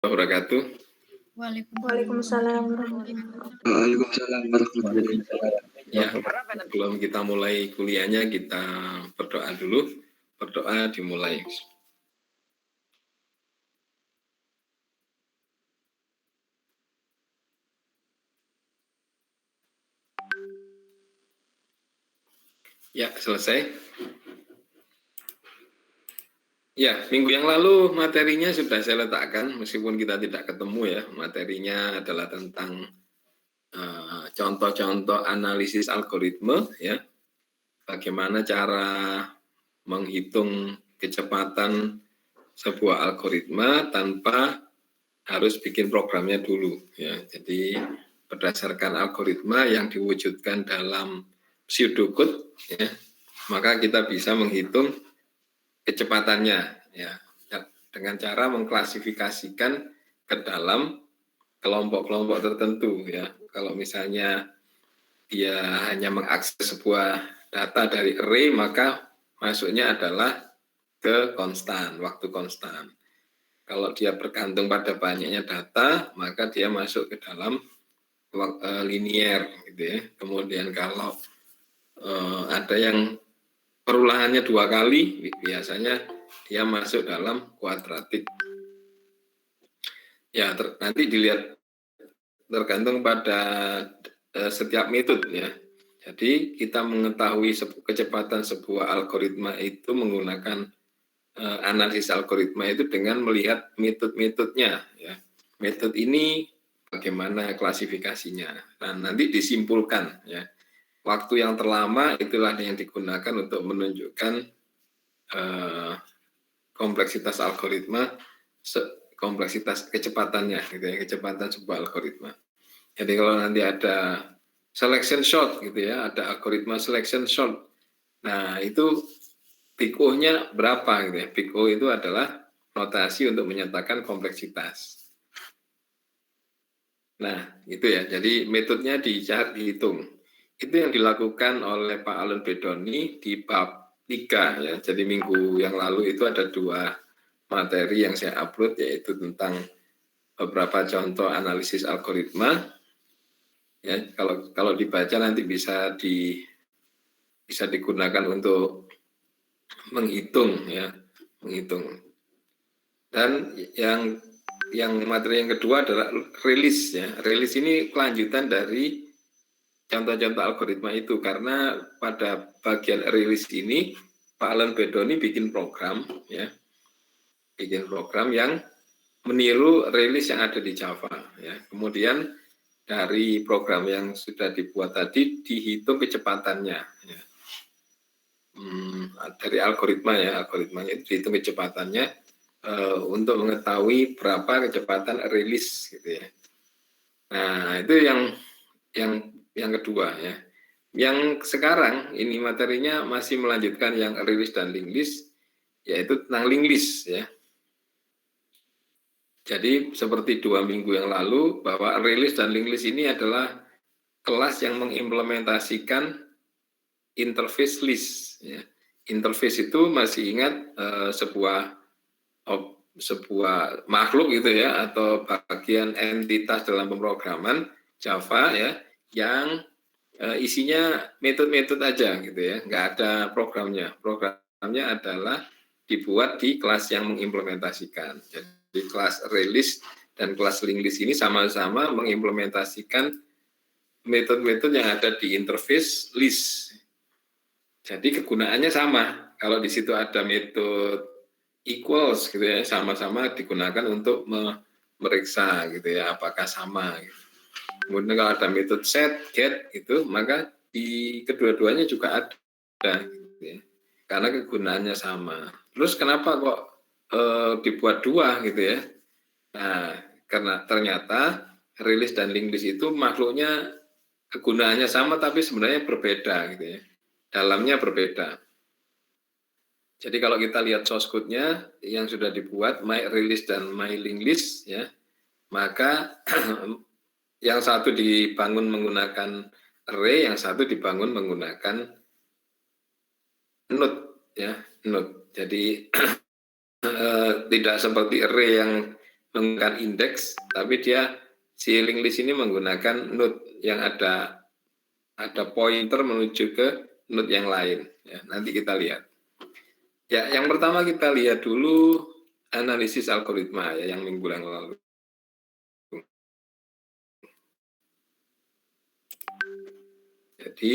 wabarakatuh. Waalaikumsalam. Waalaikumsalam warahmatullahi Ya, wabarakatuh. sebelum kita mulai kuliahnya, kita berdoa dulu. Berdoa dimulai. Ya, selesai. Ya, minggu yang lalu materinya sudah saya letakkan, meskipun kita tidak ketemu ya. Materinya adalah tentang contoh-contoh analisis algoritma, ya. Bagaimana cara menghitung kecepatan sebuah algoritma tanpa harus bikin programnya dulu, ya. Jadi berdasarkan algoritma yang diwujudkan dalam pseudocode, ya, maka kita bisa menghitung kecepatannya, ya, dengan cara mengklasifikasikan ke dalam kelompok-kelompok tertentu, ya. Kalau misalnya dia hanya mengakses sebuah data dari array, maka masuknya adalah ke konstan, waktu konstan. Kalau dia bergantung pada banyaknya data, maka dia masuk ke dalam linier, gitu ya. Kemudian kalau ada yang perulangannya 2 kali, biasanya dia masuk dalam kuadratik. Ya, nanti dilihat tergantung pada setiap metode, ya. Jadi kita mengetahui kecepatan sebuah algoritma itu menggunakan analisis algoritma itu dengan melihat metode-metodenya, ya. Metode ini bagaimana klasifikasinya. Nah, nanti disimpulkan, ya. Waktu yang terlama itulah yang digunakan untuk menunjukkan kompleksitas algoritma, kompleksitas kecepatannya, gitu ya, kecepatan sebuah algoritma. Jadi kalau nanti ada selection sort, gitu ya, ada algoritma selection sort. Nah, itu big O-nya berapa, gitu ya? Big O itu adalah notasi untuk menyatakan kompleksitas. Nah, itu ya. Jadi metodenya dihitung. Itu yang dilakukan oleh Pak Alun Bedoni di bab 3, ya. Jadi minggu yang lalu itu ada 2 materi yang saya upload, yaitu tentang beberapa contoh analisis algoritma. Ya, kalau dibaca nanti bisa digunakan untuk menghitung, ya, menghitung. Dan yang materi yang kedua adalah rilis, ya. Rilis ini kelanjutan dari contoh-contoh algoritma itu, karena pada bagian rilis ini Pak Alun Bedoni bikin program, ya, bikin program yang meniru rilis yang ada di Java, ya. Kemudian dari program yang sudah dibuat tadi dihitung kecepatannya, ya. Dari algoritma, ya, algoritmanya itu dihitung kecepatannya untuk mengetahui berapa kecepatan rilis, gitu ya. Nah, itu yang kedua, ya. Yang sekarang ini materinya masih melanjutkan yang rilis dan linked list, yaitu tentang linked list, ya. Jadi seperti 2 minggu yang lalu, bahwa rilis dan linked list ini adalah kelas yang mengimplementasikan interface list, ya. Interface itu masih ingat sebuah makhluk, gitu ya, atau bagian entitas dalam pemrograman Java, ya, yang isinya metode-metode aja, gitu ya, nggak ada programnya. Programnya adalah dibuat di kelas yang mengimplementasikan. Jadi kelas release dan kelas linked list ini sama-sama mengimplementasikan metode-metode yang ada di interface list. Jadi kegunaannya sama. Kalau di situ ada metode equals, gitu ya, sama-sama digunakan untuk memeriksa, gitu ya, apakah sama, gitu. Kemudian kalau ada metode set, get, itu, maka di kedua-duanya juga ada, gitu ya, karena kegunaannya sama. Terus kenapa kok dibuat 2, gitu ya? Nah, karena ternyata rilis dan linked list itu makhluknya kegunaannya sama tapi sebenarnya berbeda, gitu ya. Dalamnya berbeda. Jadi kalau kita lihat source code-nya yang sudah dibuat, my release dan my linked list, ya, maka yang satu dibangun menggunakan array, yang satu dibangun menggunakan node, ya, node. Jadi tidak seperti array yang menggunakan indeks, tapi dia si linked list ini menggunakan node yang ada pointer menuju ke node yang lain. Ya, nanti kita lihat. Ya, yang pertama kita lihat dulu analisis algoritma ya yang minggu yang lalu. Jadi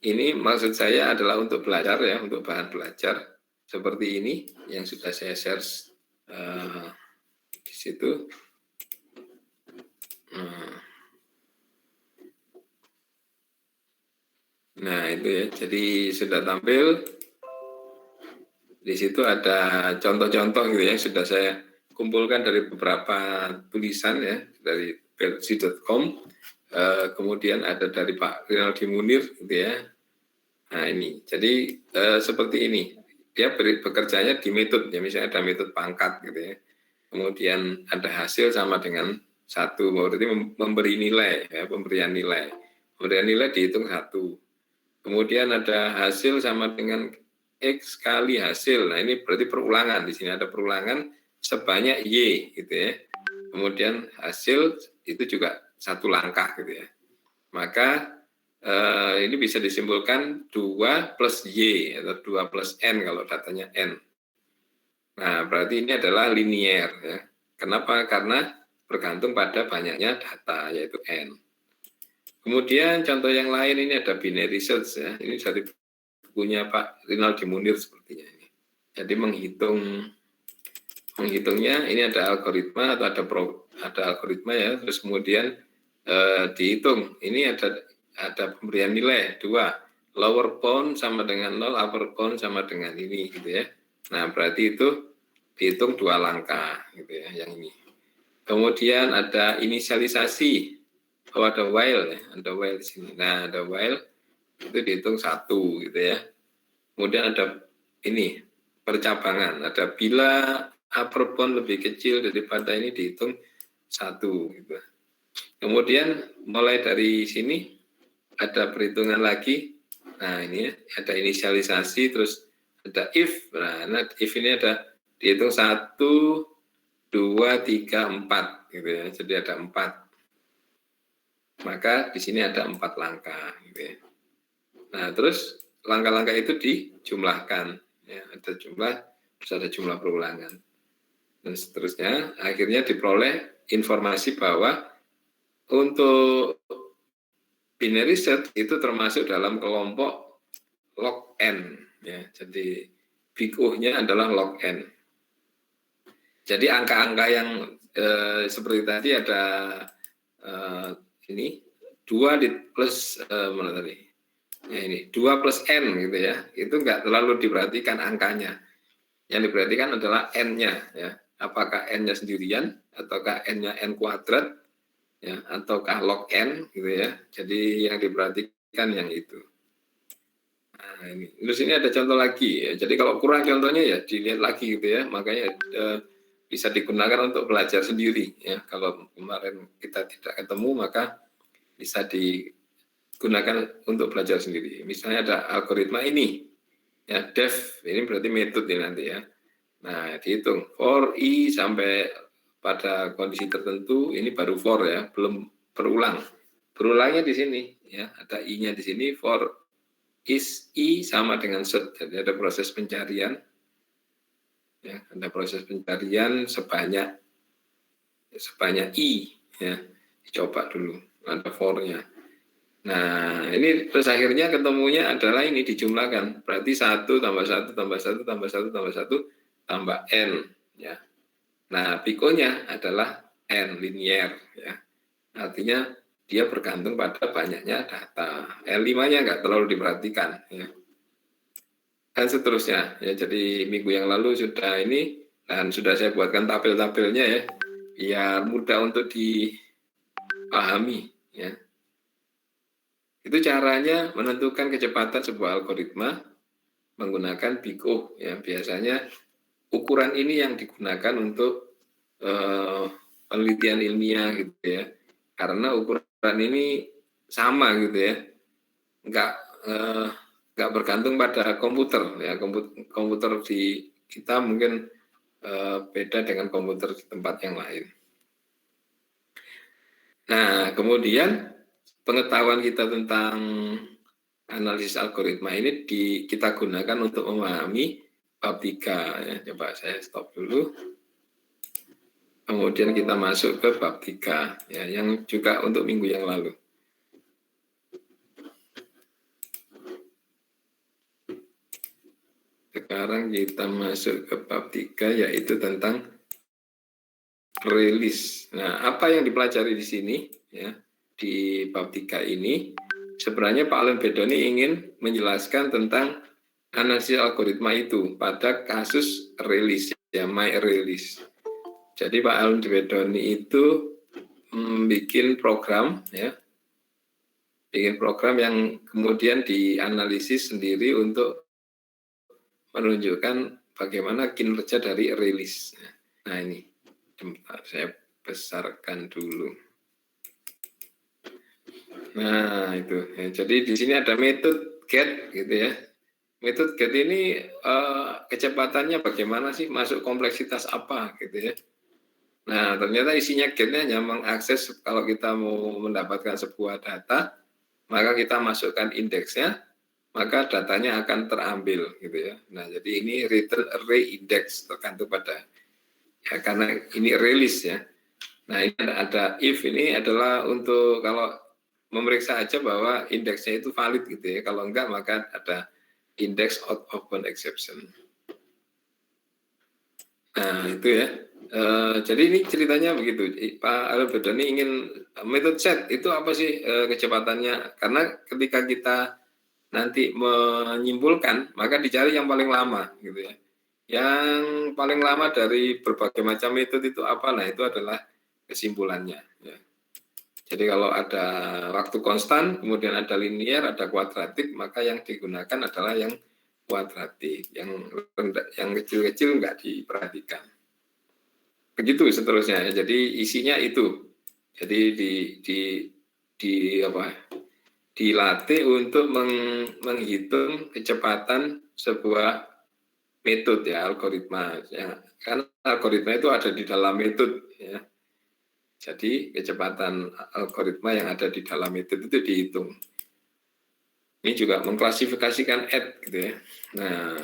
ini maksud saya adalah untuk belajar ya, untuk bahan belajar seperti ini yang sudah saya share di situ. Nah itu ya, jadi sudah tampil. Di situ ada contoh-contoh gitu ya, sudah saya kumpulkan dari beberapa tulisan ya, dari versi.com, kemudian ada dari Pak Rinaldi Munir gitu ya. Nah ini, jadi seperti ini, dia bekerjanya di metode, ya misalnya ada metode pangkat gitu ya. Kemudian ada hasil sama dengan 1, berarti memberi nilai, ya, pemberian nilai. Pemberian nilai dihitung 1. Kemudian ada hasil sama dengan X kali hasil. Nah ini berarti perulangan. Di sini ada perulangan sebanyak Y gitu ya. Kemudian hasil itu juga 1 langkah gitu ya. Maka ini bisa disimpulkan 2 plus Y atau 2 plus N kalau datanya N. Nah berarti ini adalah linier ya. Kenapa? Karena bergantung pada banyaknya data yaitu N. Kemudian contoh yang lain ini ada binary search ya. Ini dari bukunya Pak Rinaldi Munir sepertinya ini. Jadi menghitungnya ini ada algoritma atau ada algoritma ya. Terus kemudian dihitung. Ini ada pemberian nilai 2. Lower bound sama dengan 0, upper bound sama dengan ini gitu ya. Nah berarti itu dihitung 2 langkah gitu ya yang ini. Kemudian ada inisialisasi. Oh ada while ya, ada while di sini. Nah ada while itu dihitung 1 gitu ya. Kemudian ada ini percabangan, ada bila upper bound lebih kecil daripada ini dihitung 1 gitu. Kemudian mulai dari sini ada perhitungan lagi. Nah ini ada inisialisasi, terus ada if. Nah if ini ada dihitung 1, 2, 3, 4 gitu ya. Jadi ada 4. Maka di sini ada 4 langkah gitu ya. Nah, terus langkah-langkah itu dijumlahkan ya, ada jumlah, terus ada jumlah perulangan. Dan seterusnya akhirnya diperoleh informasi bahwa untuk binary search itu termasuk dalam kelompok log n ya. Jadi big O-nya adalah log n. Jadi angka-angka yang seperti tadi ada ini 2 plus mana tadi? Ya ini 2 plus N gitu ya. Itu enggak terlalu diperhatikan angkanya. Yang diperhatikan adalah N-nya ya. Apakah N-nya sendirian ataukah N-nya N kuadrat ya, ataukah log N gitu ya. Jadi yang diperhatikan yang itu. Nah, ini. Terus ini ada contoh lagi ya. Jadi kalau kurang contohnya ya dilihat lagi gitu ya. Makanya bisa digunakan untuk belajar sendiri ya. Kalau kemarin kita tidak ketemu maka bisa digunakan untuk belajar sendiri. Misalnya ada algoritma ini ya, def ini berarti metode ini nanti ya. Nah dihitung for i sampai pada kondisi tertentu ini baru for ya, belum berulang. Berulangnya di sini ya, ada i-nya di sini for is i sama dengan set. Jadi ada proses pencarian. Ya, ada proses pencarian sebanyak i ya, dicoba dulu ada for-nya. Nah ini terus akhirnya ketemunya adalah ini dijumlahkan, berarti 1 tambah 1 tambah 1 tambah 1 tambah 1 tambah n ya. Nah pikonya adalah n linier ya, artinya dia bergantung pada banyaknya data. L5-nya nggak terlalu diperhatikan ya. Dan seterusnya ya. Jadi minggu yang lalu sudah ini dan sudah saya buatkan tabel-tabelnya ya biar mudah untuk dipahami ya. Itu caranya menentukan kecepatan sebuah algoritma menggunakan big O ya. Biasanya ukuran ini yang digunakan untuk penelitian ilmiah gitu ya. Karena ukuran ini sama gitu ya. Enggak bergantung pada komputer ya. Komputer di kita mungkin beda dengan komputer di tempat yang lain. Nah, kemudian pengetahuan kita tentang analisis algoritma ini kita gunakan untuk memahami bab 3 ya. Coba saya stop dulu. Kemudian kita masuk ke bab 3 ya, yang juga untuk minggu yang lalu. Sekarang kita masuk ke bab 3 yaitu tentang rilis. Nah, apa yang dipelajari di sini ya, di bab 3 ini sebenarnya Pak Allen Bedoni ingin menjelaskan tentang analisis algoritma itu pada kasus rilis ya, MyRilis. Jadi Pak Allen Bedoni itu bikin program ya, bikin program yang kemudian dianalisis sendiri untuk menunjukkan bagaimana kinerja dari rilis. Nah ini, saya besarkan dulu. Nah itu, ya. Jadi di sini ada metode get gitu ya. Metode get ini kecepatannya bagaimana sih, masuk kompleksitas apa gitu ya. Nah ternyata isinya getnya hanya mengakses kalau kita mau mendapatkan sebuah data, maka kita masukkan indeksnya, maka datanya akan terambil gitu ya. Nah, jadi ini return array index tergantung pada ya, karena ini release ya. Nah, ini ada if, ini adalah untuk kalau memeriksa aja bahwa indeksnya itu valid gitu ya. Kalau enggak maka ada index out open exception. Nah, itu ya. Jadi ini ceritanya begitu. Pak Allen Bedoni ingin metode set itu apa sih kecepatannya? Karena ketika kita nanti menyimpulkan, maka dicari yang paling lama gitu ya. Yang paling lama dari berbagai macam metode itu apa? Nah, itu adalah kesimpulannya ya. Jadi kalau ada waktu konstan, kemudian ada linear, ada kuadratik, maka yang digunakan adalah yang kuadratik. Yang rendah, yang kecil-kecil nggak diperhatikan. Begitu seterusnya ya. Jadi isinya itu. Jadi dilatih untuk menghitung kecepatan sebuah metode ya, algoritma ya. Karena algoritma itu ada di dalam metode ya. Jadi kecepatan algoritma yang ada di dalam metode itu dihitung. Ini juga mengklasifikasikan add gitu ya. Nah,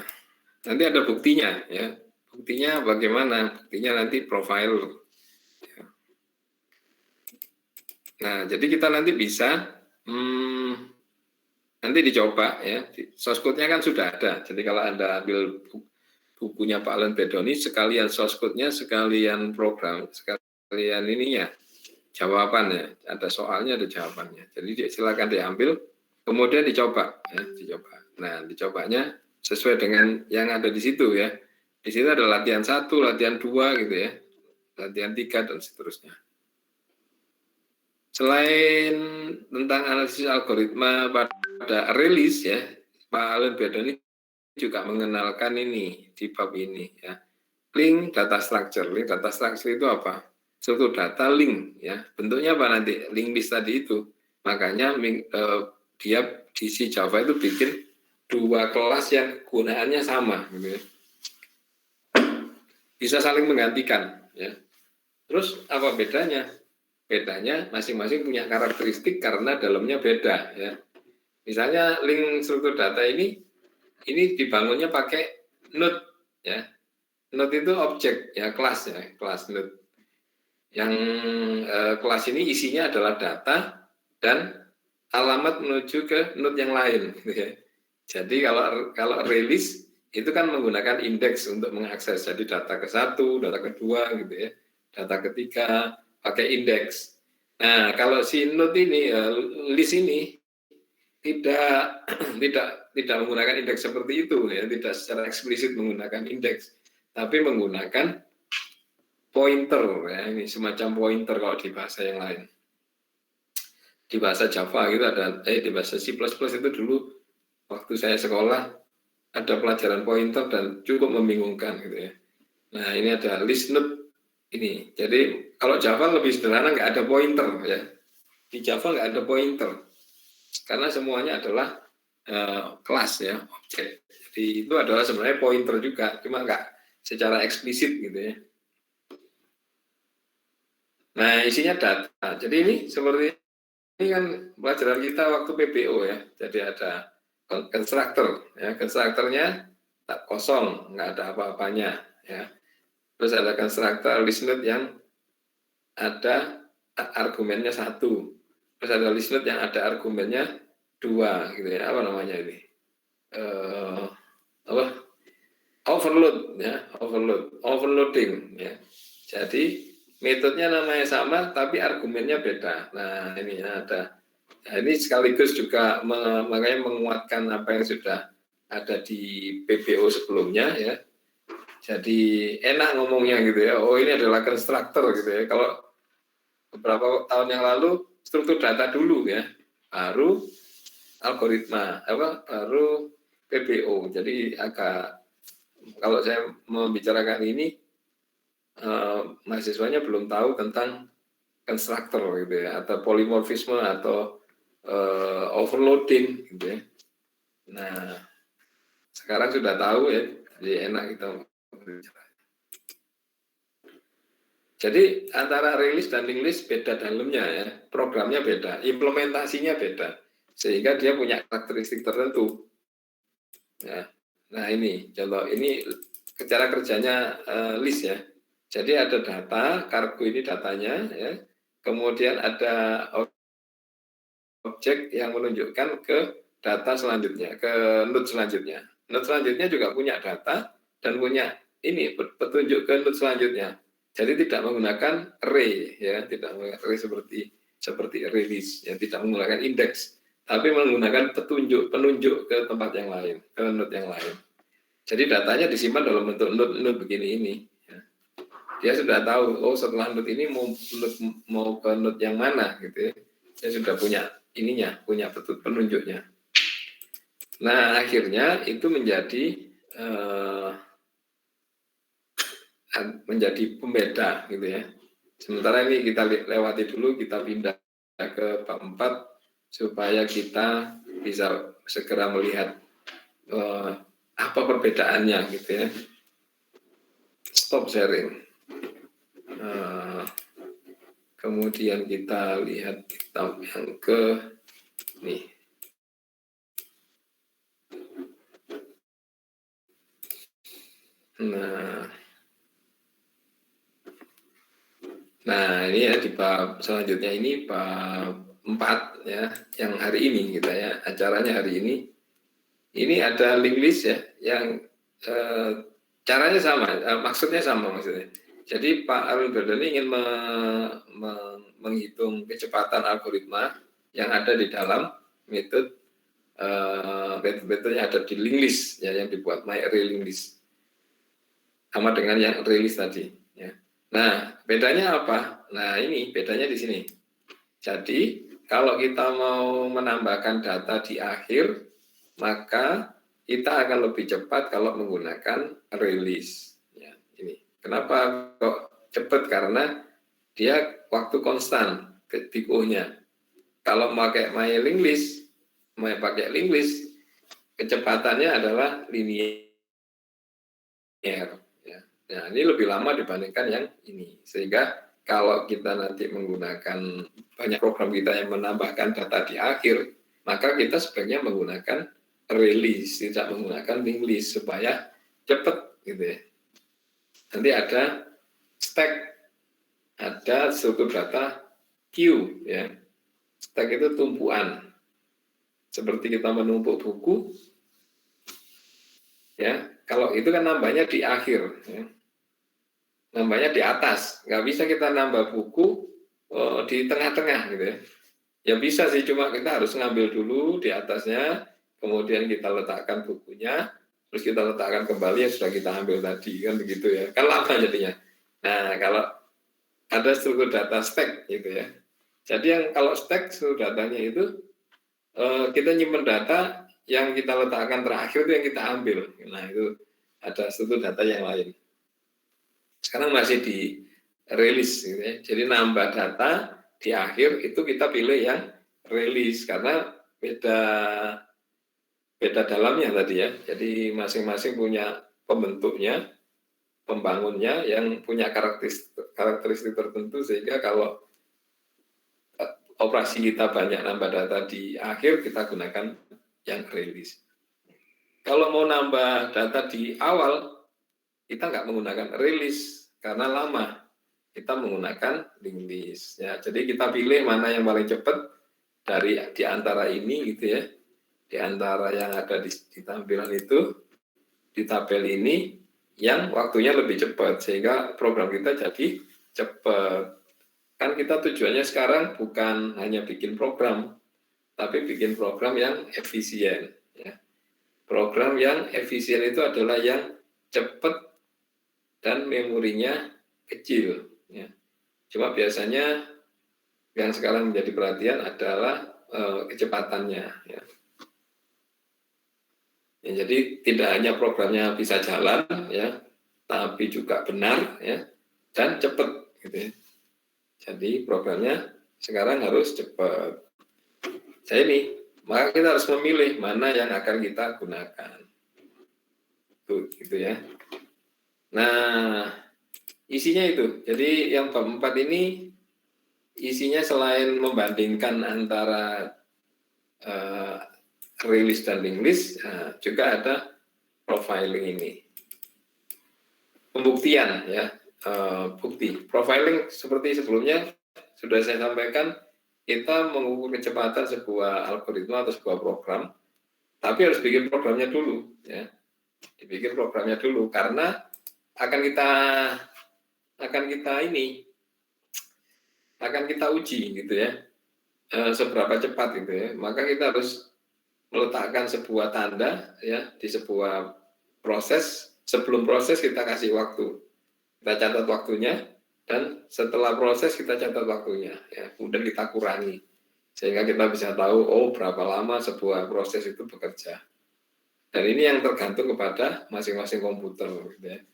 nanti ada buktinya ya. Buktinya bagaimana? Buktinya nanti profile. Nah, jadi kita nanti bisa nanti dicoba ya. Source code-nya kan sudah ada. Jadi kalau Anda ambil bukunya Pak Allen Bedoni, sekalian source code-nya, sekalian program, sekalian ininya, jawabannya. Ada soalnya, ada jawabannya. Jadi silakan diambil, kemudian dicoba. Ya, dicoba. Nah, dicobanya sesuai dengan yang ada di situ ya. Di situ ada latihan 1, latihan 2 gitu ya. Latihan 3 dan seterusnya. Selain tentang analisis algoritma pada rilis ya, Pak Allen Bedoni juga mengenalkan ini di bab ini ya. Link data structure. Link data structure itu apa? Struktur data link ya. Bentuknya apa nanti? Link list tadi itu. Makanya dia di si Java itu bikin 2 kelas yang gunaannya sama gitu ya. Bisa saling menggantikan ya. Terus apa bedanya? Bedanya masing-masing punya karakteristik karena dalamnya beda ya. Misalnya link struktur data ini dibangunnya pakai node ya. Node itu objek ya, kelas ya, kelas node. Yang kelas ini isinya adalah data dan alamat menuju ke node yang lain gitu ya. Jadi kalau release itu kan menggunakan indeks untuk mengakses. Jadi data ke-1, data ke-2 gitu ya. Data ketiga pakai indeks. Nah, kalau si node ini, list ini tidak menggunakan indeks seperti itu ya, tidak secara eksplisit menggunakan indeks, tapi menggunakan pointer ya, ini semacam pointer kalau di bahasa yang lain. Di bahasa Java gitu ada, di bahasa C++ itu dulu waktu saya sekolah ada pelajaran pointer dan cukup membingungkan gitu ya. Nah, ini ada list node ini. Jadi kalau Java lebih sederhana, nggak ada pointer ya. Di Java nggak ada pointer karena semuanya adalah kelas ya, objek. Jadi itu adalah sebenarnya pointer juga, cuma nggak secara eksplisit gitu ya. Nah, isinya data. Jadi ini seperti ini kan pelajaran kita waktu PBO ya. Jadi ada konstruktor ya, konstruktornya tak kosong, nggak ada apa-apanya ya. Terus ada konstruktor list node yang ada argumennya 1. Terus ada list node yang ada argumennya 2 gitu ya. Apa namanya ini? Apa? Overload ya, overloading ya. Jadi metodenya namanya sama tapi argumennya beda. Nah, ini ada. Nah, ini sekaligus juga makanya menguatkan apa yang sudah ada di PBO sebelumnya ya. Jadi enak ngomongnya gitu ya. Oh, ini adalah konstruktor gitu ya. Kalau beberapa tahun yang lalu struktur data dulu ya, baru algoritma, baru PBO. Jadi agak, kalau saya membicarakan ini, mahasiswanya belum tahu tentang konstruktor gitu ya, atau polimorfisme atau overloading gitu ya. Nah, sekarang sudah tahu ya, jadi enak kita berbicara. Jadi antara rilis dan link list beda dalamnya ya, programnya beda, implementasinya beda, sehingga dia punya karakteristik tertentu. Ya. Nah ini contoh, ini cara kerjanya list ya. Jadi ada data, kargo ini datanya ya, kemudian ada objek yang menunjukkan ke data selanjutnya, ke node selanjutnya. Node selanjutnya juga punya data dan punya ini petunjuk ke node selanjutnya. Jadi tidak menggunakan array ya, tidak menggunakan array seperti array list ya, tidak menggunakan indeks, tapi menggunakan penunjuk ke tempat yang lain, ke node yang lain. Jadi datanya disimpan dalam bentuk node begini ini. Ya. Dia sudah tahu, oh setelah node ini mau ke node yang mana gitu ya. Dia sudah punya ininya, punya penunjuknya. Nah akhirnya itu menjadi pembeda gitu ya. Sementara ini kita lewati dulu, kita pindah ke bab 4 supaya kita bisa segera melihat apa perbedaannya gitu ya. Stop sharing. Kemudian kita lihat kitab yang ke nih. Nah ini ya di bab selanjutnya, ini bab 4 ya, yang hari ini kita ya, acaranya hari ini. Ini ada link list ya, yang caranya sama, maksudnya sama maksudnya. Jadi Pak Arun Berdani ingin menghitung kecepatan algoritma yang ada di dalam metode yang ada di link list ya, yang dibuat myArray link list, sama dengan yang array list tadi ya. Nah bedanya apa? Nah ini bedanya di sini. Jadi kalau kita mau menambahkan data di akhir, maka kita akan lebih cepat kalau menggunakan array list ya. Ini kenapa kok cepat? Karena dia waktu konstan ketiknya. Kalau pakai myLink list, pakai link list, kecepatannya adalah linear ya. Nah ini lebih lama dibandingkan yang ini, sehingga kalau kita nanti menggunakan banyak program kita yang menambahkan data di akhir, maka kita sebaiknya menggunakan array list, tidak menggunakan link list supaya cepat gitu ya. Nanti ada stack, ada struktur data queue ya. Stack itu tumpuan, seperti kita menumpuk buku ya. Kalau itu kan nambahnya di akhir ya. Nambahnya di atas, nggak bisa kita nambah buku di tengah-tengah gitu ya. Ya bisa sih, cuma kita harus ngambil dulu di atasnya, kemudian kita letakkan bukunya, terus kita letakkan kembali yang sudah kita ambil tadi, kan begitu ya. Kan lama jadinya. Nah, kalau ada struktur data stack gitu ya. Jadi yang kalau stack struktur datanya itu kita nyimpen data yang kita letakkan terakhir itu yang kita ambil. Nah, itu ada struktur data yang lain. Sekarang masih di release gitu ya. Jadi nambah data di akhir itu kita pilih yang release karena beda dalamnya tadi ya. Jadi masing-masing punya pembentuknya. pembangunnya yang punya karakteristik tertentu, sehingga kalau operasi kita banyak nambah data di akhir, kita gunakan yang rilis. Kalau mau nambah data di awal, kita nggak menggunakan rilis karena lama. Kita menggunakan linked list. Ya, jadi kita pilih mana yang paling cepat di antara ini, gitu ya. Di antara yang ada di tampilan itu, di tabel ini, yang waktunya lebih cepat, sehingga program kita jadi cepat. Kan kita tujuannya sekarang bukan hanya bikin program, tapi bikin program yang efisien. Ya. Program yang efisien itu adalah yang cepat dan memorinya kecil. Ya. Cuma biasanya yang sekarang menjadi perhatian adalah kecepatannya. Ya. Ya, jadi tidak hanya programnya bisa jalan, ya, tapi juga benar, ya, dan cepat. Gitu ya. Jadi programnya sekarang harus cepat. Ini, maka kita harus memilih mana yang akan kita gunakan. Gitu ya. Nah, isinya itu. Jadi yang bab 4 ini isinya selain membandingkan antara rilis dan linked list, juga ada profiling ini. Pembuktian, ya, bukti. Profiling seperti sebelumnya sudah saya sampaikan, kita mengukur kecepatan sebuah algoritma atau sebuah program, tapi harus bikin programnya dulu, ya. Dibikin programnya dulu karena akan kita uji, gitu ya, seberapa cepat, gitu ya. Maka kita harus meletakkan sebuah tanda, ya, di sebuah proses. Sebelum proses kita kasih waktu, kita catat waktunya, dan setelah proses kita catat waktunya, ya. Kemudian kita kurangi sehingga kita bisa tahu, oh, berapa lama sebuah proses itu bekerja. Dan ini yang tergantung kepada masing-masing komputer, gitu ya.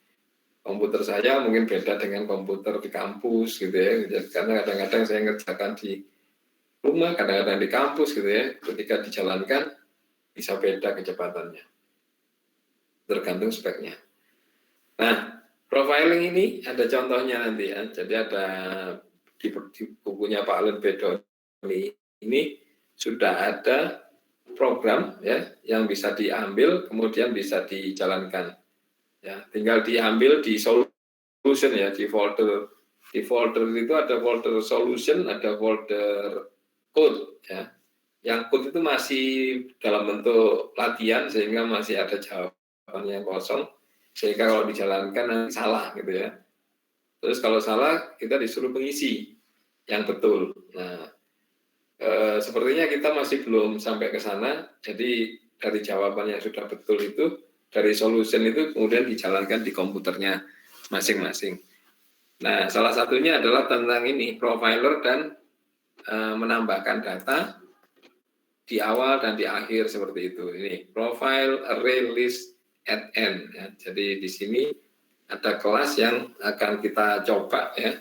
Komputer saya mungkin beda dengan komputer di kampus, gitu ya. Karena kadang-kadang saya ngerjakan di rumah, kadang-kadang di kampus, gitu ya. Ketika dijalankan bisa beda kecepatannya, tergantung speknya. Nah, profiling ini ada contohnya nanti, ya. Jadi ada di bukunya Pak Allen Bedoni ini sudah ada program, ya, yang bisa diambil kemudian bisa dijalankan. Ya, tinggal diambil di solution, ya, di folder. Di folder itu ada folder solution, ada folder code, ya. Yang code itu masih dalam bentuk latihan sehingga masih ada jawaban yang kosong, sehingga kalau dijalankan nanti salah, gitu ya. Terus kalau salah kita disuruh mengisi yang betul. Nah, sepertinya kita masih belum sampai ke sana. Jadi dari jawaban yang sudah betul itu, dari solution itu kemudian dijalankan di komputernya masing-masing. Nah, salah satunya adalah tentang ini, profiler dan menambahkan data di awal dan di akhir seperti itu. Ini profile, array, list, at end. Ya. Jadi di sini ada kelas yang akan kita coba, ya.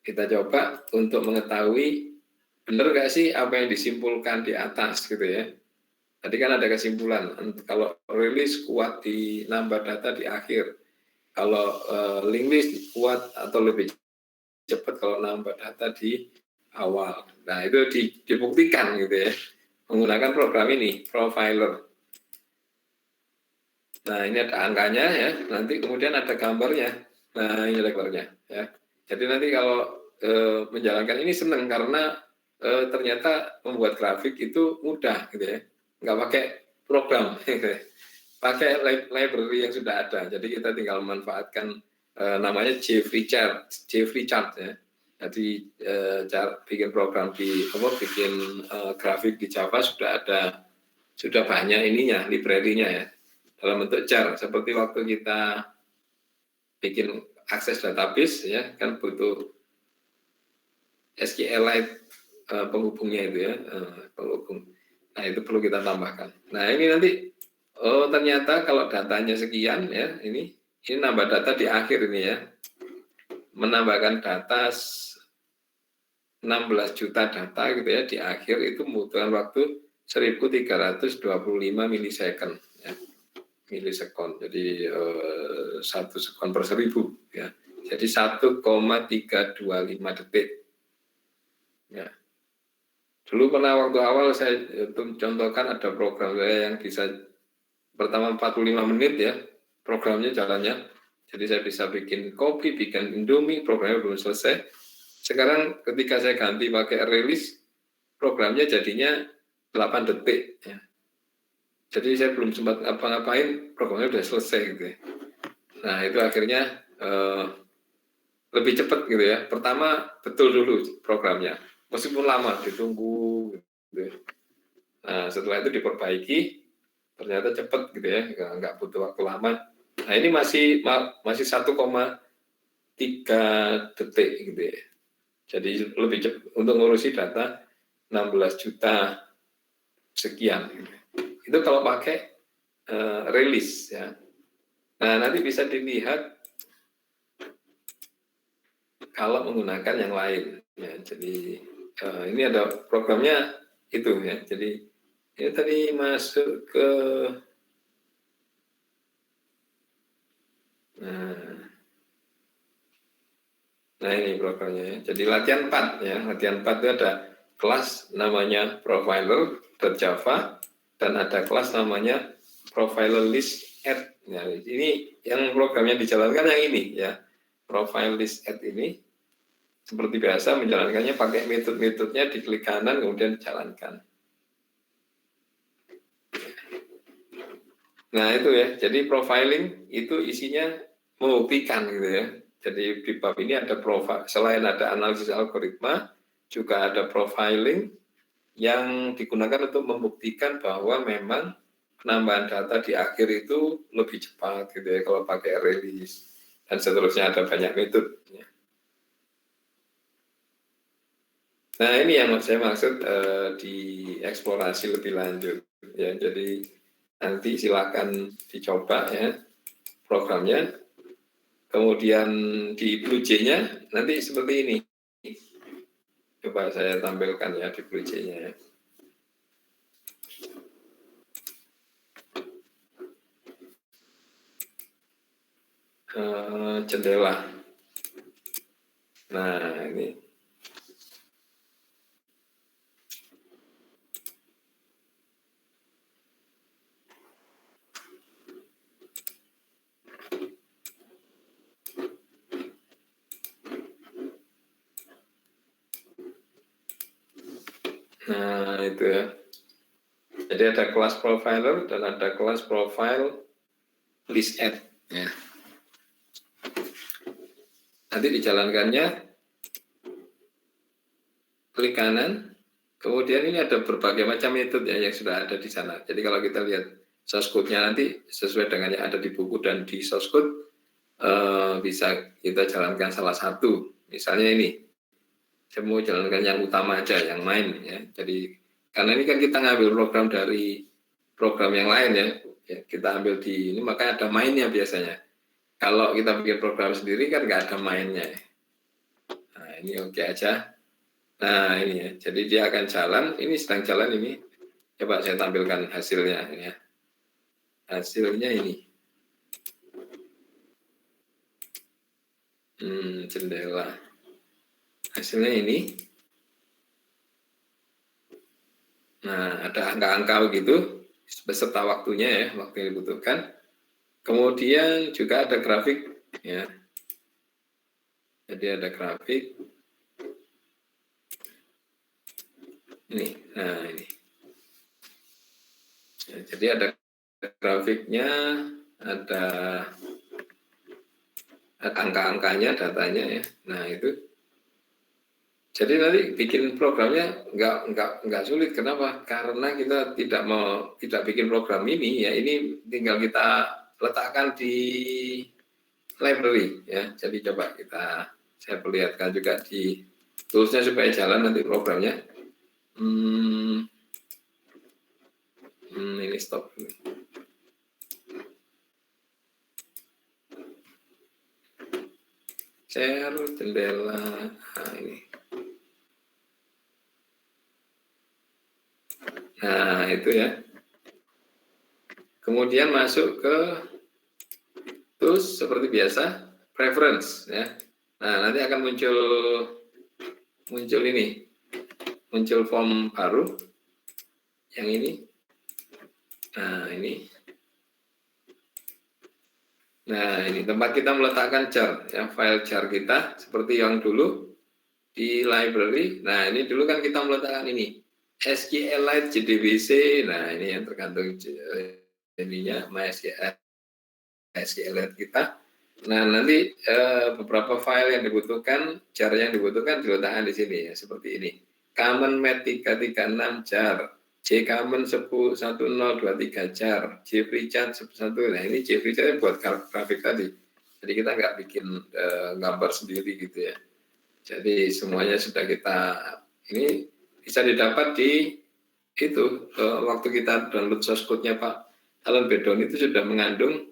Kita coba untuk mengetahui benar nggak sih apa yang disimpulkan di atas, gitu ya. Tadi kan ada kesimpulan, kalau rilis kuat di nambah data di akhir, kalau linked list kuat atau lebih cepat kalau nambah data di awal. Nah, itu dibuktikan, gitu ya, menggunakan program ini, profiler. Nah, ini ada angkanya, ya. Nanti kemudian ada gambarnya. Nah, ini ada gambarnya, ya. Jadi nanti kalau menjalankan ini senang karena ternyata membuat grafik itu mudah, gitu ya. Nggak pakai program, gitu ya. Pakai library yang sudah ada. Jadi kita tinggal memanfaatkan namanya Jeffrey Chart, ya. Jadi bikin program bikin grafik di Java sudah banyak ininya, library-nya, ya, dalam bentuk jar. Seperti waktu kita bikin akses database, ya, kan butuh SQLite penghubungnya itu, ya, penghubung. Nah, itu perlu kita tambahkan. Nah, ini nanti ternyata kalau datanya sekian, ya, ini nambah data di akhir ini, ya. Menambahkan data 16 juta data, gitu ya, di akhir itu membutuhkan waktu 1325 milisecond, ya. milisekon. Jadi 1 sekon per 1000 ya. Jadi 1,325 detik. Ya. Dulu pernah waktu awal saya contohkan ada program saya yang bisa pertama 45 menit ya programnya jalannya. Jadi saya bisa bikin kopi, bikin Indomie, programnya belum selesai. Sekarang ketika saya ganti pakai release, programnya jadinya 8 detik ya. Jadi saya belum sempat ngapa-ngapain, programnya udah selesai gitu ya. Nah itu akhirnya lebih cepat gitu ya. Pertama betul dulu programnya, meskipun lama ditunggu gitu ya. Nah setelah itu diperbaiki, ternyata cepat gitu ya, nggak butuh waktu lama. Nah ini masih 1,3 detik gitu ya. Jadi lebih cepat untuk ngurusi data 16 juta sekian. Gitu. Itu kalau pakai release ya. Nah nanti bisa dilihat kalau menggunakan yang lain. Ya, jadi ini ada programnya itu ya. Jadi ini tadi masuk ke nah ini programnya ya. Jadi latihan 4 ya. Latihan 4 itu ada kelas namanya profiler.java dan ada kelas namanya profiler list add. Nah, ini yang programnya dijalankan yang ini ya. Profile list add ini seperti biasa menjalankannya pakai metode-metodenya, diklik kanan kemudian dijalankan. Nah itu ya, jadi profiling itu isinya membuktikan gitu ya. Jadi di bab ini ada profile, selain ada analisis algoritma, juga ada profiling yang digunakan untuk membuktikan bahwa memang penambahan data di akhir itu lebih cepat gitu ya kalau pakai release dan seterusnya, ada banyak metode. Nah ini yang saya maksud dieksplorasi lebih lanjut ya. Jadi nanti silakan dicoba ya programnya. Kemudian di BlueJ-nya nanti seperti ini. Coba saya tampilkan ya di BlueJ-nya ya. Jendela. Nah ini. Nah itu ya. Jadi ada kelas profiler dan ada kelas profile list add. Ya. Nanti dijalankannya klik kanan. Kemudian ini ada berbagai macam metode ya yang sudah ada di sana. Jadi kalau kita lihat source code-nya nanti sesuai dengan yang ada di buku dan di source code, bisa kita jalankan salah satu. Misalnya ini, saya mau jalankan yang utama aja, yang main ya. Jadi karena ini kan kita ngambil program dari program yang lain ya, kita ambil di ini maka ada mainnya biasanya. Kalau kita bikin program sendiri kan nggak ada mainnya. Nah ini oke aja. Nah ini ya, jadi dia akan jalan, ini sedang jalan ini. Coba saya tampilkan hasilnya ya. Hasilnya ini. Jendela. Hasilnya ini. Nah, ada angka-angka begitu beserta waktunya ya, waktu yang dibutuhkan. Kemudian juga ada grafik ya. Jadi ada grafik. Ini, nah ini. Ya, jadi ada grafiknya, ada angka-angkanya, datanya ya. Nah itu. Jadi nanti bikin programnya nggak sulit. Kenapa? Karena kita tidak bikin program ini ya. Ini tinggal kita letakkan di library ya. Jadi coba saya perlihatkan juga di toolsnya supaya jalan nanti programnya. Ini stop. Share jendela. Nah, ini. Nah, itu ya. Kemudian masuk ke tools seperti biasa, preference ya. Nah, nanti akan muncul ini, muncul form baru yang ini. Nah, ini. Nah, ini tempat kita meletakkan jar ya, file jar kita seperti yang dulu di library. Nah, ini dulu kan kita meletakkan ini SQLite JDBC. Nah, ini yang tergantung ininya MySQL SQLite kita. Nah, nanti beberapa file yang dibutuhkan, jar yang dibutuhkan diletakkan di sini ya, seperti ini. Common Mat 336 jar, Jcommon 1023 jar, JFreeChat 11. Nah, ini JFreeChat buat grafik tadi. Jadi kita nggak bikin gambar sendiri gitu ya. Jadi semuanya sudah kita, ini bisa didapat di itu waktu kita download source code-nya Pak Alan Bedon itu sudah mengandung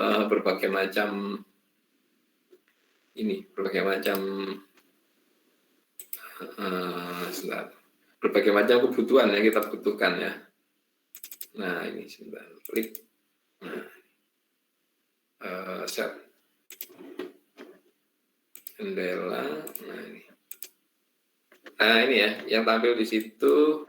berbagai macam ini, berbagai macam berbagai macam kebutuhan yang kita butuhkan ya. Nah, ini sebentar, klik. Nah, set jendela. Nah, ini. Nah, ini ya, yang tampil di situ.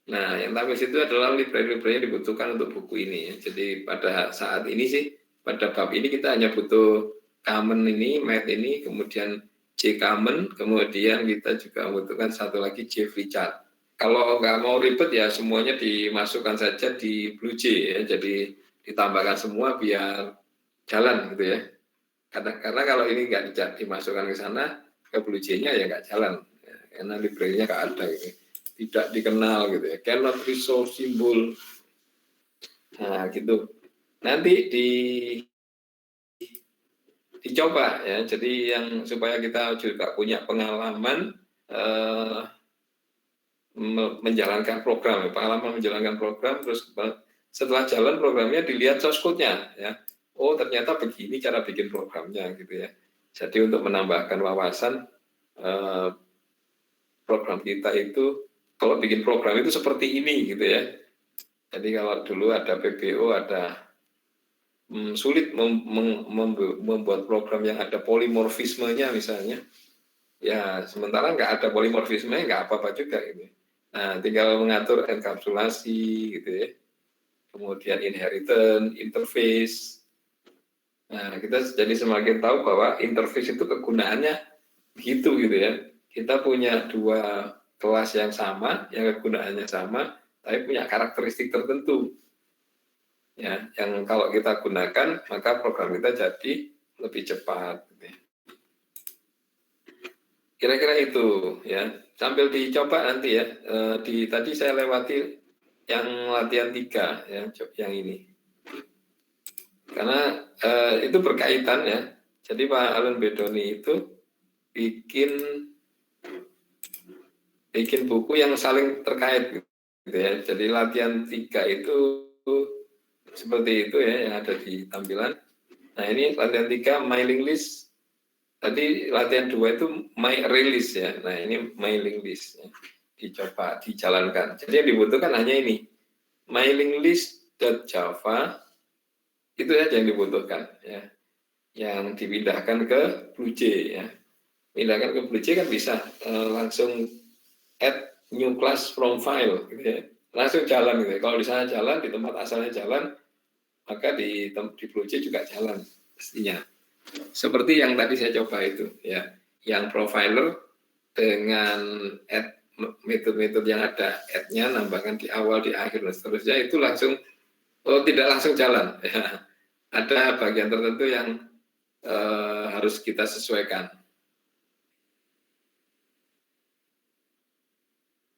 Nah, yang tampil di situ adalah library-library yang dibutuhkan untuk buku ini ya. Jadi pada saat ini sih, pada bab ini kita hanya butuh common ini, Mat ini, kemudian Jcommon, kemudian kita juga membutuhkan satu lagi JFreeChat. Kalau nggak mau ribet ya semuanya dimasukkan saja di BlueJ ya. Jadi ditambahkan semua biar jalan gitu ya. Karena kalau ini nggak dimasukkan ke sana, ke BlueJ-nya ya nggak jalan. Ya, karena library-nya nggak ada gitu. Tidak dikenal gitu ya. Cannot resolve symbol. Nah gitu. Nanti dicoba ya. Jadi yang supaya kita juga punya pengalaman menjalankan program, pengalaman menjalankan program, terus setelah jalan programnya dilihat source code-nya ya. Oh ternyata begini cara bikin programnya gitu ya. Jadi untuk menambahkan wawasan program kita itu, kalau bikin program itu seperti ini gitu ya. Jadi kalau dulu ada PBO ada sulit membuat program yang ada polimorfismenya misalnya. Ya sementara nggak ada polimorfisme nggak apa-apa juga gitu. Nah tinggal mengatur enkapsulasi gitu ya. Kemudian inheritance, interface. Nah kita jadi semakin tahu bahwa interface itu kegunaannya begitu gitu ya. Kita punya dua kelas yang sama, yang kegunaannya sama, tapi punya karakteristik tertentu. Ya, yang kalau kita gunakan, maka program kita jadi lebih cepat. Kira-kira itu ya. Sambil dicoba nanti ya. Tadi saya lewati yang latihan 3 ya, yang ini. Karena itu berkaitan ya. Jadi Pak Alan Bedoni itu bikin buku yang saling terkait gitu ya. Jadi latihan 3 itu seperti itu ya yang ada di tampilan. Nah, ini latihan 3 mailing list. Tadi latihan 2 itu my release ya. Nah, ini mailing list ya. Dicoba dijalankan. Jadi yang dibutuhkan hanya ini. Mailing list.java itu aja yang dibutuhkan ya. Yang dipindahkan ke BlueJ ya. Pindahkan ke BlueJ kan bisa langsung add new class from file gitu ya. Langsung jalan gitu ya. Kalau di sana jalan, di tempat asalnya jalan, maka di BlueJ juga jalan pastinya. Seperti yang tadi saya coba itu ya, yang profiler dengan add metode-metode yang ada add-nya, nambahkan di awal, di akhir dan seterusnya itu langsung tidak langsung jalan ya. Ada bagian tertentu yang harus kita sesuaikan.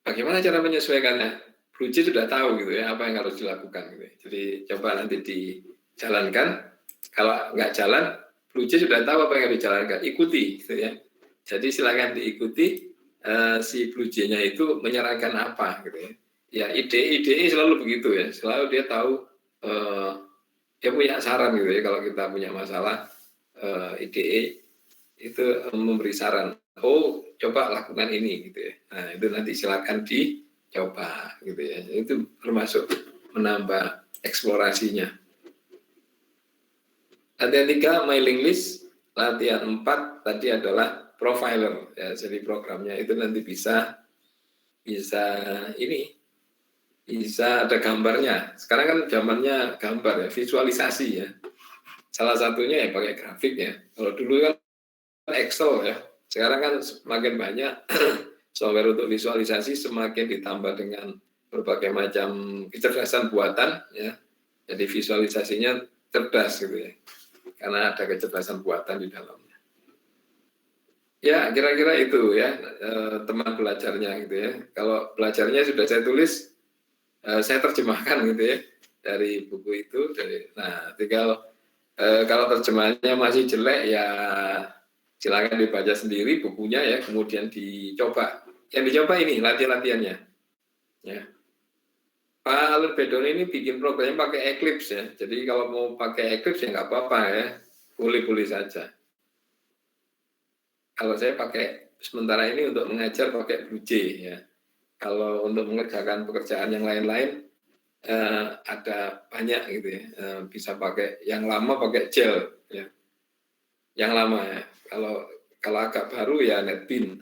Bagaimana cara menyesuaikannya? BlueJ sudah tahu gitu ya apa yang harus dilakukan gitu. Jadi coba nanti dijalankan. Kalau nggak jalan, BlueJ sudah tahu apa yang harus dijalankan. Ikuti gitu ya. Jadi silakan diikuti si BlueJ-nya itu menyarankan apa gitu ya. Ya IDE selalu begitu ya. Selalu dia tahu dia punya saran gitu ya kalau kita punya masalah IDE itu memberi saran, oh coba lakukan ini gitu ya. Nah itu nanti silakan dicoba gitu ya. Itu termasuk menambah eksplorasinya. Latihan 3 mailing list, latihan 4 tadi adalah profiler ya. Jadi programnya itu nanti bisa ini, bisa ada gambarnya. Sekarang kan zamannya gambar ya, visualisasi ya. Salah satunya ya pakai grafik ya. Kalau dulu kan Excel ya. Sekarang kan semakin banyak software untuk visualisasi, semakin ditambah dengan berbagai macam kecerdasan buatan ya. Jadi visualisasinya cerdas gitu ya. Karena ada kecerdasan buatan di dalamnya. Ya, kira-kira itu ya teman belajarnya gitu ya. Kalau belajarnya sudah saya tulis, saya terjemahkan gitu ya dari buku itu. Nah, tinggal kalau terjemahannya masih jelek ya silakan dibaca sendiri bukunya ya, kemudian dicoba. Yang dicoba ini latihan-latihannya. Ya. Pak Alun Bedon ini bikin programnya pakai Eclipse ya. Jadi kalau mau pakai Eclipse ya nggak apa-apa ya, boleh-boleh saja. Kalau saya pakai sementara ini untuk mengajar pakai Blue J ya. Kalau untuk mengerjakan pekerjaan yang lain-lain ada banyak gitu ya. Bisa pakai yang lama pakai gel ya. Yang lama ya. Kalau agak baru ya NetBeans.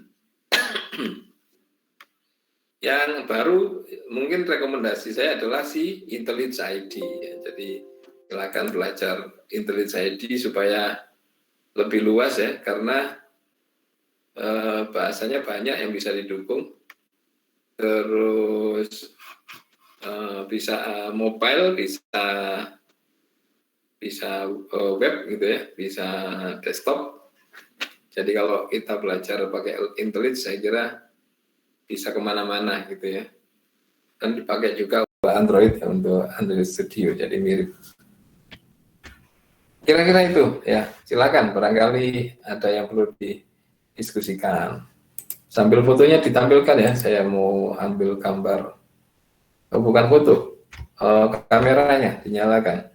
Yang baru mungkin rekomendasi saya adalah si IntelliJ ID ya. Jadi silakan belajar IntelliJ ID supaya lebih luas ya, karena bahasanya banyak yang bisa didukung. Terus bisa mobile, bisa web gitu ya, bisa desktop. Jadi kalau kita belajar pakai IntelliJ saya kira bisa kemana-mana gitu ya. Dan dipakai juga Android ya, untuk Android Studio, jadi mirip. Kira-kira itu ya, silakan barangkali ada yang perlu didiskusikan. Sambil fotonya ditampilkan ya, saya mau ambil gambar. Oh, bukan foto, kameranya dinyalakan.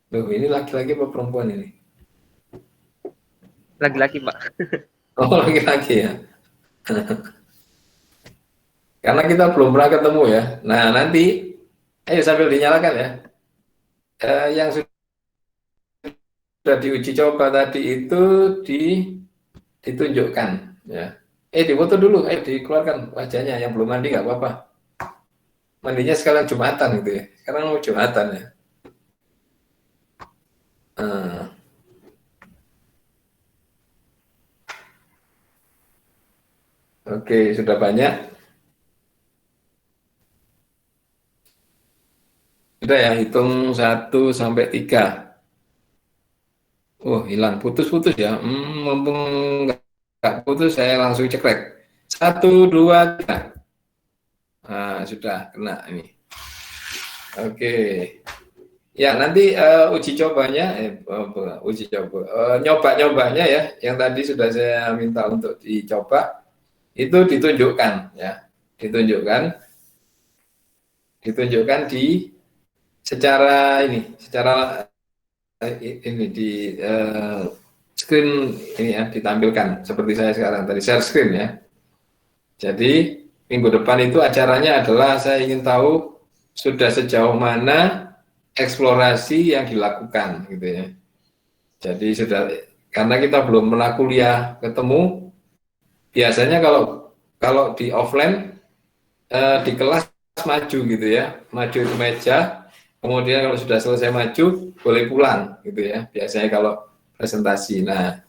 Loh, ini laki-laki apa perempuan ini? Laki-laki, Pak. Oh, laki-laki ya. Karena kita belum pernah ketemu ya. Nah, nanti ayo sambil dinyalakan ya. Yang sudah diuji coba tadi itu ditunjukkan ya. Difoto dulu, dikeluarkan wajahnya, yang belum mandi nggak apa-apa. Mandinya sekalian Jumatan gitu ya. Sekarang mau Jumatan ya. Oke, sudah banyak. Sudah ya, hitung 1 sampai 3. Oh, hilang, putus-putus ya. Mumpung nggak putus, saya langsung cekrek. 1, 2, 3. Nah, sudah kena ini. Oke. Ya, nanti uji cobanya, nyoba-nyobanya ya, yang tadi sudah saya minta untuk dicoba, itu ditunjukkan ya, ditunjukkan di secara ini di screen ini ya, ditampilkan seperti saya sekarang tadi, share screen ya. Jadi minggu depan itu acaranya adalah saya ingin tahu sudah sejauh mana eksplorasi yang dilakukan gitu ya. Jadi sudah, karena kita belum pernah kuliah ketemu, biasanya kalau di offline di kelas maju gitu ya, maju ke meja, kemudian kalau sudah selesai maju boleh pulang gitu ya, biasanya kalau presentasi. Nah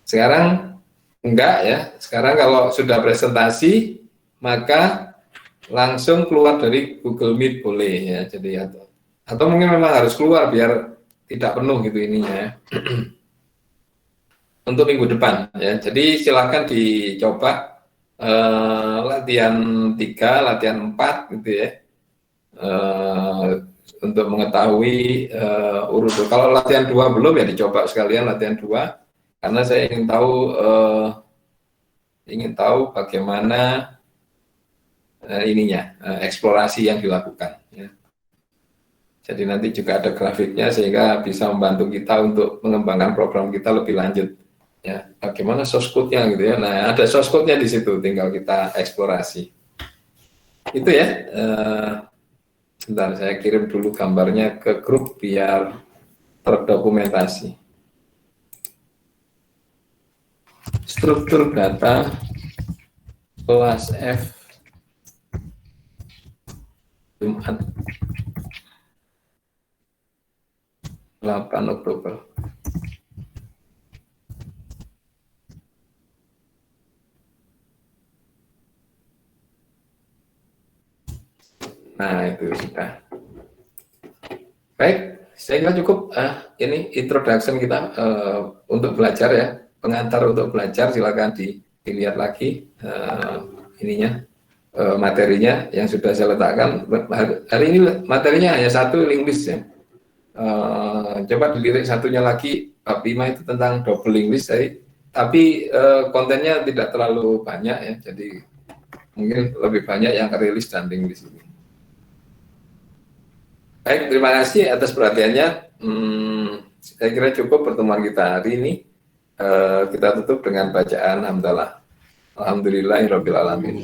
sekarang enggak ya, sekarang kalau sudah presentasi maka langsung keluar dari Google Meet boleh ya. Jadi atau mungkin memang harus keluar biar tidak penuh gitu ininya ya. Untuk minggu depan ya. Jadi silakan dicoba latihan 3, latihan 4 gitu ya. Untuk mengetahui urut. Kalau latihan 2 belum ya dicoba sekalian latihan 2, karena saya ingin tahu bagaimana eksplorasi yang dilakukan ya. Jadi nanti juga ada grafiknya sehingga bisa membantu kita untuk mengembangkan program kita lebih lanjut. Ya, bagaimana source code-nya gitu ya. Nah, ada source code-nya di situ, tinggal kita eksplorasi. Itu ya. Sebentar, saya kirim dulu gambarnya ke grup biar terdokumentasi. Struktur data kelas F Jumat 8 Oktober. Nah, itu sudah. Baik, saya kira cukup. Ini introduction kita untuk belajar ya, pengantar untuk belajar. Silakan dilihat lagi ininya, materinya yang sudah saya letakkan. Hari ini materinya hanya satu, linguist ya. Coba dilirik satunya lagi, bab 5 itu tentang double linguist, tapi kontennya tidak terlalu banyak ya, jadi mungkin lebih banyak yang rilis dan linguist ini. Baik, terima kasih atas perhatiannya. Saya kira cukup pertemuan kita hari ini. Kita tutup dengan bacaan hamdalah. Alhamdulillahirabbil alamin.